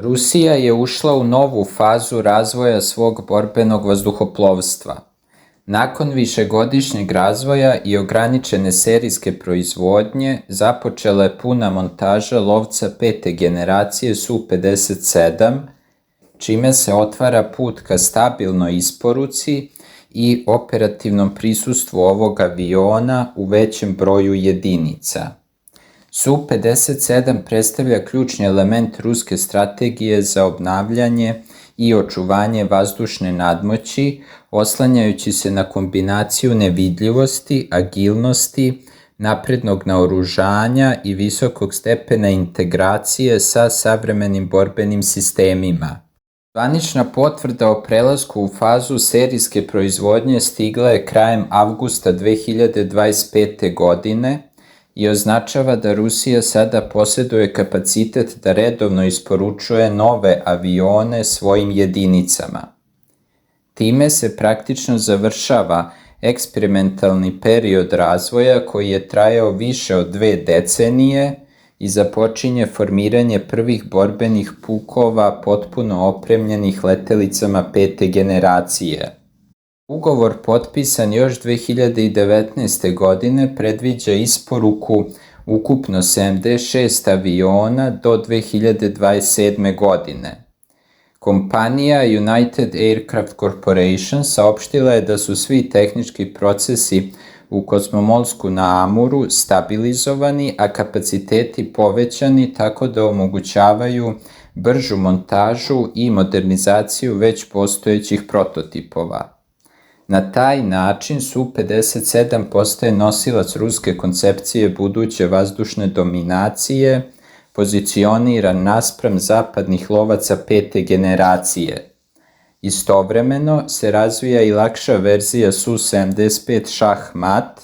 Rusija je ušla u novu fazu razvoja svog borbenog vazduhoplovstva. Nakon višegodišnjeg razvoja i ograničene serijske proizvodnje, započela je puna montaža lovca 5. generacije Su-57, čime se otvara put ka stabilnoj isporuci i operativnom prisustvu ovog aviona u većem broju jedinica. Su-57 predstavlja ključni element ruske strategije za obnavljanje i očuvanje vazdušne nadmoći, oslanjajući se na kombinaciju nevidljivosti, agilnosti, naprednog naoružanja i visokog stepena integracije sa savremenim borbenim sistemima. Zvanična potvrda o prelasku u fazu serijske proizvodnje stigla je krajem avgusta 2025. godine i označava da Rusija sada posjeduje kapacitet da redovno isporučuje nove avione svojim jedinicama. Time se praktično završava eksperimentalni period razvoja koji je trajao više od 2 decenije i započinje formiranje prvih borbenih pukova potpuno opremljenih letelicama 5. generacije. Ugovor potpisan još 2019. godine predviđa isporuku ukupno 76 aviona do 2027. godine. Kompanija United Aircraft Corporation saopštila je da su svi tehnički procesi u Kosmomolsku na Amuru stabilizovani, a kapaciteti povećani tako da omogućavaju bržu montažu i modernizaciju već postojećih prototipova. Na taj način Su-57 postaje nosilac ruske koncepcije buduće vazdušne dominacije, pozicioniran naspram zapadnih lovaca 5. generacije. Istovremeno se razvija i lakša verzija Su-75 Šah-Mat,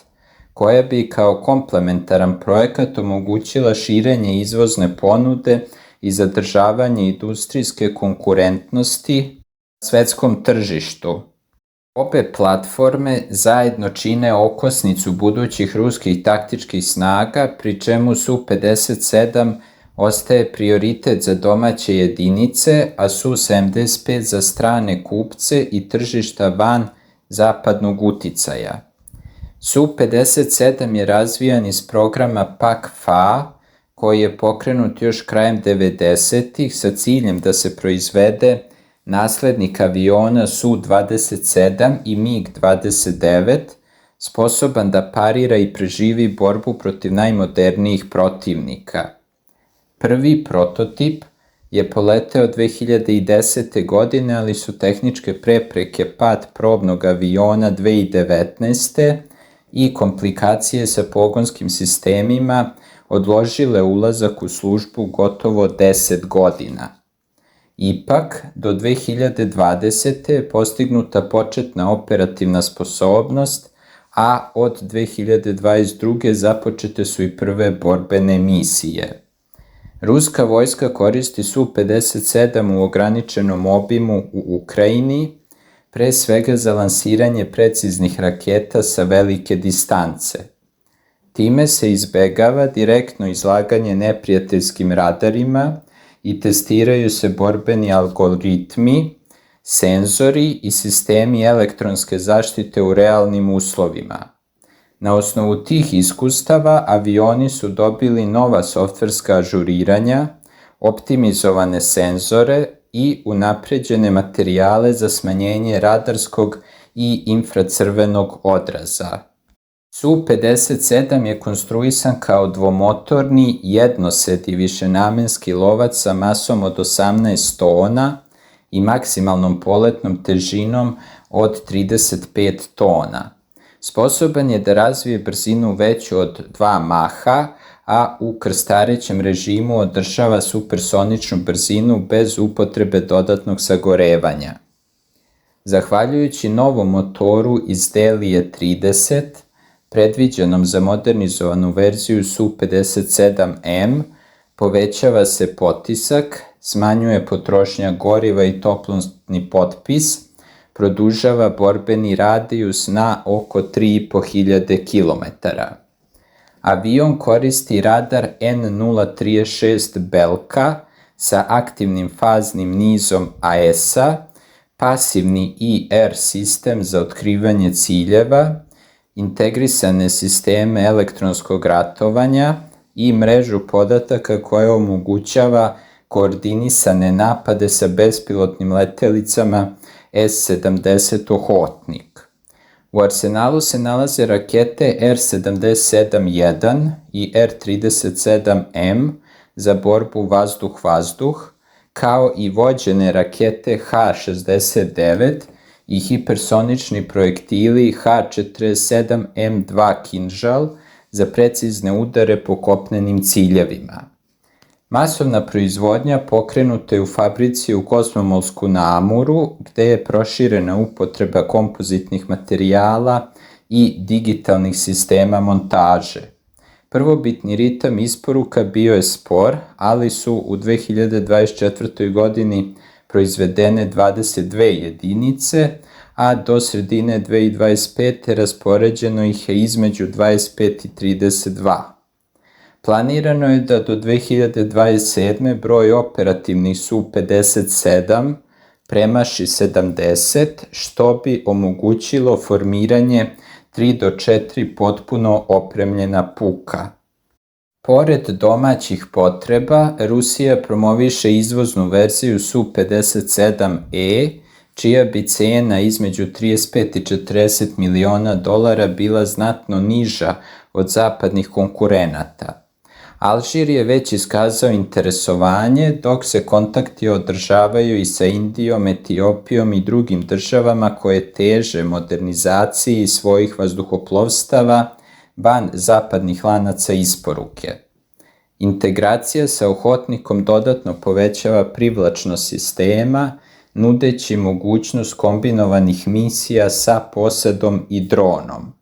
koja bi kao komplementaran projekat omogućila širenje izvozne ponude i zadržavanje industrijske konkurentnosti na svetskom tržištu. Obe platforme zajedno čine okosnicu budućih ruskih taktičkih snaga, pri čemu Su-57 ostaje prioritet za domaće jedinice, a Su-75 za strane kupce i tržišta van zapadnog uticaja. Su-57 je razvijan iz programa PAC-FA, koji je pokrenut još krajem 90-ih sa ciljem da se proizvede naslednik aviona Su-27 i MiG-29, sposoban da parira i preživi borbu protiv najmodernijih protivnika. Prvi prototip je poleteo 2010. godine, ali su tehničke prepreke pad probnog aviona 2019. i komplikacije sa pogonskim sistemima odložile ulazak u službu gotovo 10 godina. Ipak, do 2020. je postignuta početna operativna sposobnost, a od 2022. započete su i prve borbene misije. Ruska vojska koristi Su-57 u ograničenom obimu u Ukrajini, pre svega za lansiranje preciznih raketa sa velike distance. Time se izbegava direktno izlaganje neprijateljskim radarima i testiraju se borbeni algoritmi, senzori i sistemi elektronske zaštite u realnim uslovima. Na osnovu tih iskustava avioni su dobili nova softverska ažuriranja, optimizovane senzore i unapređene materijale za smanjenje radarskog i infracrvenog odraza. Su-57 je konstruisan kao dvomotorni, jednosedi višenamenski lovac sa masom od 18 tona i maksimalnom poletnom težinom od 35 tona. Sposoban je da razvije brzinu veću od 2 maha, a u krstarećem režimu održava supersoničnu brzinu bez upotrebe dodatnog sagorevanja. Zahvaljujući novom motoru iz Delije 30, predviđenom za modernizovanu verziju Su-57M, povećava se potisak, smanjuje potrošnja goriva i toplotni potpis, produžava borbeni radijus na oko 3500 km. Avion koristi radar N036 Belka sa aktivnim faznim nizom AESA, pasivni IR sistem za otkrivanje ciljeva, integrisane sisteme elektronskog ratovanja i mrežu podataka koja omogućava koordinisane napade sa bespilotnim letelicama S-70 Ohodnik. U arsenalu se nalaze rakete R-77-1 i R-37M za borbu vazduh-vazduh, kao i vođene rakete H-69 i hipersonični projektili H-47M2 Kinžal za precizne udare po kopnenim ciljevima. Masovna proizvodnja pokrenuta je u fabrici u Kosmomolsku na Amuru, gde je proširena upotreba kompozitnih materijala i digitalnih sistema montaže. Prvobitni ritam isporuka bio je spor, ali su u 2024. godini proizvedene 22 jedinice, a do sredine 2025. raspoređeno ih je između 25 i 32. Planirano je da do 2027. broj operativnih Su-57 premaši 70, što bi omogućilo formiranje 3 do 4 potpuno opremljena puka. Pored domaćih potreba, Rusija promoviše izvoznu verziju Su-57E, čija bi cena između 35 i 40 miliona dolara bila znatno niža od zapadnih konkurenata. Alžir je već iskazao interesovanje, dok se kontakti održavaju i sa Indijom, Etiopijom i drugim državama koje teže modernizaciji svojih vazduhoplovstava van zapadnih lanaca isporuke. Integracija sa Ohodnikom dodatno povećava privlačnost sistema, nudeći mogućnost kombinovanih misija sa posadom i dronom.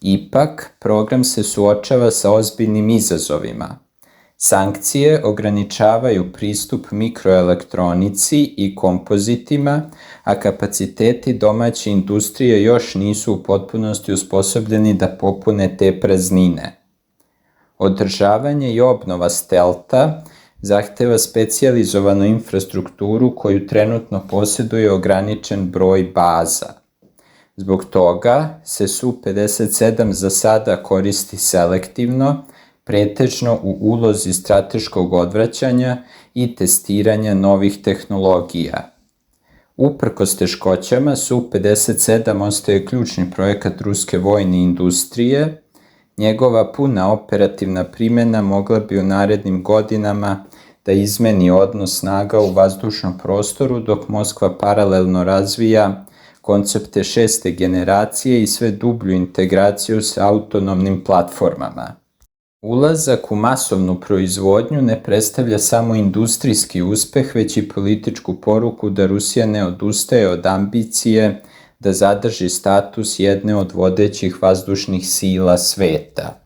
Ipak, program se suočava sa ozbiljnim izazovima. Sankcije ograničavaju pristup mikroelektronici i kompozitima, a kapaciteti domaće industrije još nisu u potpunosti usposobljeni da popune te praznine. Održavanje i obnova stelta zahteva specijalizovanu infrastrukturu koju trenutno posjeduje ograničen broj baza. Zbog toga se Su-57 za sada koristi selektivno, pretežno u ulozi strateškog odvraćanja i testiranja novih tehnologija. Uprkos teškoćama, Su-57 ostaje ključni projekat ruske vojne industrije. Njegova puna operativna primjena mogla bi u narednim godinama da izmeni odnos snaga u vazdušnom prostoru, dok Moskva paralelno razvija koncepte 6. generacije i sve dublju integraciju sa autonomnim platformama. Ulazak u masovnu proizvodnju ne predstavlja samo industrijski uspeh, već i političku poruku da Rusija ne odustaje od ambicije da zadrži status jedne od vodećih vazdušnih sila sveta.